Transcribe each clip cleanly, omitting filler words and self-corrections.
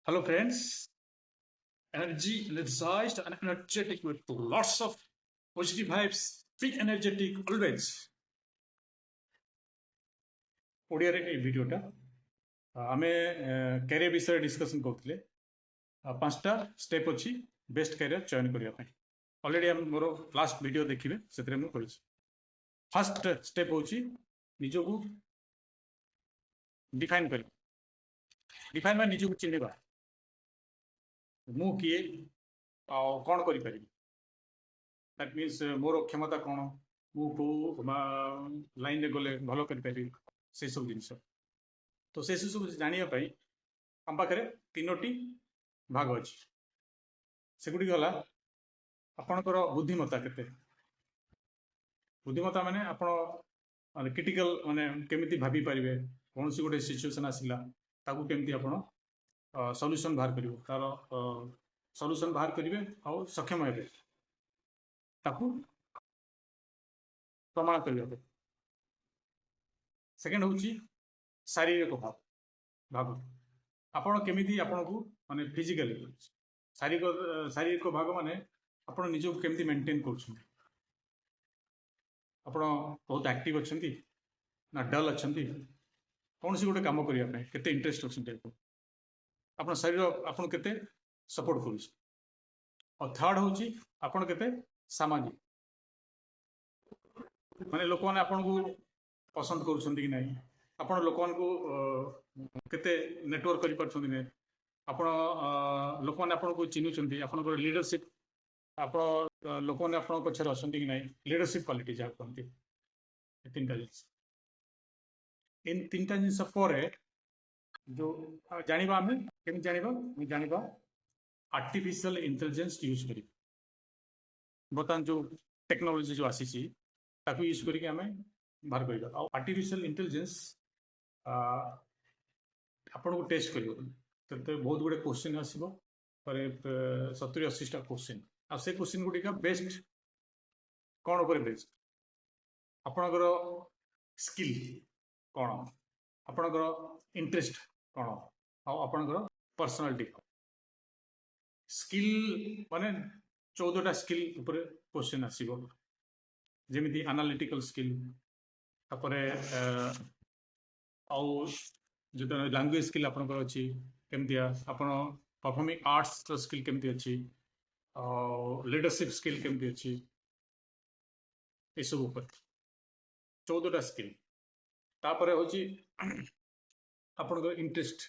Hello, friends. Energy, energized, and energetic with lots of positive vibes. Big energetic always. ଓଡ଼ିଆରେ এই ଭିଡ଼ିଓଟା ଆମେ career ବିଷୟରେ discussion କରୁଥିଲେ। ପାଞ୍ଚଟା ଷ୍ଟେପ୍ ଅଛି ବେଷ୍ଟ କ୍ୟାରିୟର ଚୟନ କରିବା ପାଇଁ। ଅଲରେଡ଼ି ଆମେ ମୋର ଲାଷ୍ଟ ଭିଡ଼ିଓ ଦେଖିବେ, ସେଥିରେ ମୁଁ କହିଛି। ଫାଷ୍ଟ ଷ୍ଟେପ୍ ହେଉଛି ନିଜକୁ ଡିଫାଇନ୍ କରିବା। ଡିଫାଇନ୍ ମାନେ ନିଜକୁ ଚିହ୍ନିବା। ମୁଁ କିଏ ଆଉ କ'ଣ କରିପାରିବି। ଦ୍ୟାଟ୍ ମିନ୍ସ ମୋର କ୍ଷମତା କ'ଣ, ମୁଁ କେଉଁ ଲାଇନ୍ରେ ଗଲେ ଭଲ କରିପାରିବି, ସେସବୁ ଜିନିଷ। ତ ସେସବୁ ଜାଣିବା ପାଇଁ ଆମ ପାଖରେ 3ଟି ଭାଗ ଅଛି। ସେଗୁଡ଼ିକ ହେଲା ଆପଣଙ୍କର ବୁଦ୍ଧିମତ୍ତା କେତେ। ବୁଦ୍ଧିମତ୍ତା ମାନେ ଆପଣ କ୍ରିଟିକାଲ ମାନେ କେମିତି ଭାବିପାରିବେ, କୌଣସି ଗୋଟେ ସିଚୁଏସନ୍ ଆସିଲା ତାକୁ କେମିତି ଆପଣ ସଲ୍ୟୁସନ୍ ବାହାର କରିବ, ତାର ସଲ୍ୟୁସନ୍ ବାହାର କରିବେ ଆଉ ସକ୍ଷମ ହେବେ ତାକୁ ପ୍ରମାଣ କରିବା ପାଇଁ। ସେକେଣ୍ଡ ହେଉଛି ଶାରୀରିକ ଭାଗ। ଆପଣ କେମିତି ଆପଣଙ୍କୁ ମାନେ ଫିଜିକାଲି ଶାରୀରିକ ଭାଗ ମାନେ ଆପଣ ନିଜକୁ କେମିତି ମେଣ୍ଟେନ୍ କରୁଛନ୍ତି। ଆପଣ ବହୁତ ଆକ୍ଟିଭ ଅଛନ୍ତି ନା ଡଲ୍ ଅଛନ୍ତି, କୌଣସି ଗୋଟେ କାମ କରିବା ପାଇଁ କେତେ ଇଣ୍ଟରେଷ୍ଟ ଅଛନ୍ତି, ଆପଣ ଶରୀର ଆପଣ କେତେ ସପୋର୍ଟ କରୁଛି। ଆଉ ଥାର୍ଡ ହେଉଛି ଆପଣ କେତେ ସାମାଜିକ, ମାନେ ଲୋକମାନେ ଆପଣଙ୍କୁ ପସନ୍ଦ କରୁଛନ୍ତି କି ନାହିଁ, ଆପଣ ଲୋକମାନଙ୍କୁ କେତେ ନେଟୱାର୍କ କରିପାରୁଛନ୍ତି ନାହିଁ, ଆପଣ ଲୋକମାନେ ଆପଣଙ୍କୁ ଚିହ୍ନୁଛନ୍ତି, ଆପଣଙ୍କର ଲିଡରସିପ୍, ଆପଣ ଲୋକମାନେ ଆପଣଙ୍କ ପଛରେ ଅଛନ୍ତି କି ନାହିଁ, ଲିଡରସିପ୍ କ୍ୱାଲିଟି ଯାହା କୁହନ୍ତି। ଏ ତିନିଟା ଜିନିଷ। ଏ ତିନିଟା ଜିନିଷ ପରେ ଯେଉଁ ଜାଣିବା, ଆମେ କେମିତି ଜାଣିବା ଆର୍ଟିଫିସିଆଲ ଇଣ୍ଟେଲିଜେନ୍ସ ୟୁଜ୍ କରି। ବର୍ତ୍ତମାନ ଯେଉଁ ଟେକ୍ନୋଲୋଜି ଯେଉଁ ଆସିଛି ତାକୁ ୟୁଜ୍ କରିକି ଆମେ ବାହାର କରିବା। ଆଉ ଆର୍ଟିଫିସିଆଲ ଇଣ୍ଟେଲିଜେନ୍ସ ଆପଣଙ୍କୁ ଟେଷ୍ଟ କରିବ। ସେଥିରେ ବହୁତ ଗୁଡ଼ିଏ କୋଶ୍ଚିନ୍ ଆସିବ, 70-80ଟା କୋଶ୍ଚିନ୍। ଆଉ ସେ କୋଶ୍ଚିନ୍ ଗୁଡ଼ିକ ବେଷ୍ଟ କ'ଣ ଉପରେ ବେଷ୍ଟ, ଆପଣଙ୍କର ସ୍କିଲ୍ କ'ଣ, ଆପଣଙ୍କର ଇଣ୍ଟରେଷ୍ଟ କ'ଣ, ଆଉ ଆପଣଙ୍କର ପର୍ସନାଲିଟି କ'ଣ। ସ୍କିଲ୍ ମାନେ 14ଟା ସ୍କିଲ୍ ଉପରେ କୋଶ୍ଚିନ୍ ଆସିବ, ଯେମିତି ଆନାଲିଟିକାଲ ସ୍କିଲ୍, ତାପରେ ଆଉ ଯେତେ ଲାଙ୍ଗୁଏଜ ସ୍କିଲ୍ ଆପଣଙ୍କର ଅଛି କେମିତିଆ, ଆପଣ ପରଫର୍ମିଂ ଆର୍ଟ୍ସର ସ୍କିଲ୍ କେମିତି ଅଛି, ଆଉ ଲିଡରସିପ୍ ସ୍କିଲ୍ କେମିତି ଅଛି, ଏସବୁ ଉପରେ 14ଟା ସ୍କିଲ୍। ତାପରେ ହେଉଛି ଆପଣଙ୍କର ଇଣ୍ଟରେଷ୍ଟ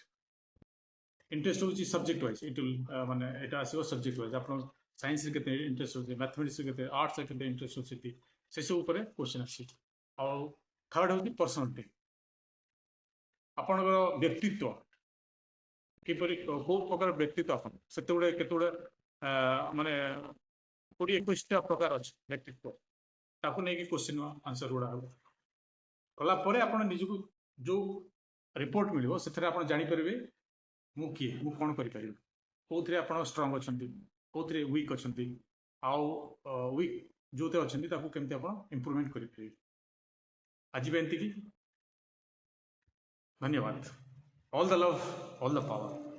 ହେଉଛି ସବଜେକ୍ଟ ୱାଇଜ୍। ମାନେ ଏଇଟା ଆସିବ ସବଜେକ୍ଟ ୱାଇଜ୍। ଆପଣ ସାଇନ୍ସରେ କେତେ ଇଣ୍ଟରେଷ୍ଟ ଅଛି, ମ୍ୟାଥମେଟିକ୍ସରେ କେତେ, ଆର୍ଟ୍ସରେ କେତେ ଇଣ୍ଟରେଷ୍ଟ ଅଛି, ସେସବୁ ଉପରେ କୋଶ୍ଚିନ୍ ଆସିଛି। ଆଉ ଥାର୍ଡ ହେଉଛି ପର୍ସନାଲିଟି, ଆପଣଙ୍କର ବ୍ୟକ୍ତିତ୍ୱ କିପରି, କେଉଁ ପ୍ରକାର ବ୍ୟକ୍ତିତ୍ୱ ଆପଣ, କେତେ ଗୁଡ଼େ ମାନେ 20-21ଟା ପ୍ରକାର ଅଛି ବ୍ୟକ୍ତିତ୍ୱ, ତାକୁ ନେଇକି କୋଶ୍ଚିନ୍ ଆନ୍ସର ଗୁଡ଼ା ହେବ। କଲା ପରେ ଆପଣ ନିଜକୁ ଯେଉଁ ରିପୋର୍ଟ ମିଳିବ ସେଥିରେ ଆପଣ ଜାଣିପାରିବେ ମୁଁ କିଏ, ମୁଁ କ'ଣ କରିପାରିବି, କେଉଁଥିରେ ଆପଣ ଷ୍ଟ୍ରଙ୍ଗ ଅଛନ୍ତି, କେଉଁଥିରେ ୱିକ୍ ଅଛନ୍ତି, ଆଉ ୱିକ୍ ଯେଉଁଥିରେ ଅଛନ୍ତି ତାକୁ କେମିତି ଆପଣ ଇମ୍ପ୍ରୁଭମେଣ୍ଟ କରିପାରିବେ। ଆଜି ପାଇଁ ଏତିକି। ଧନ୍ୟବାଦ। All the love, all the power.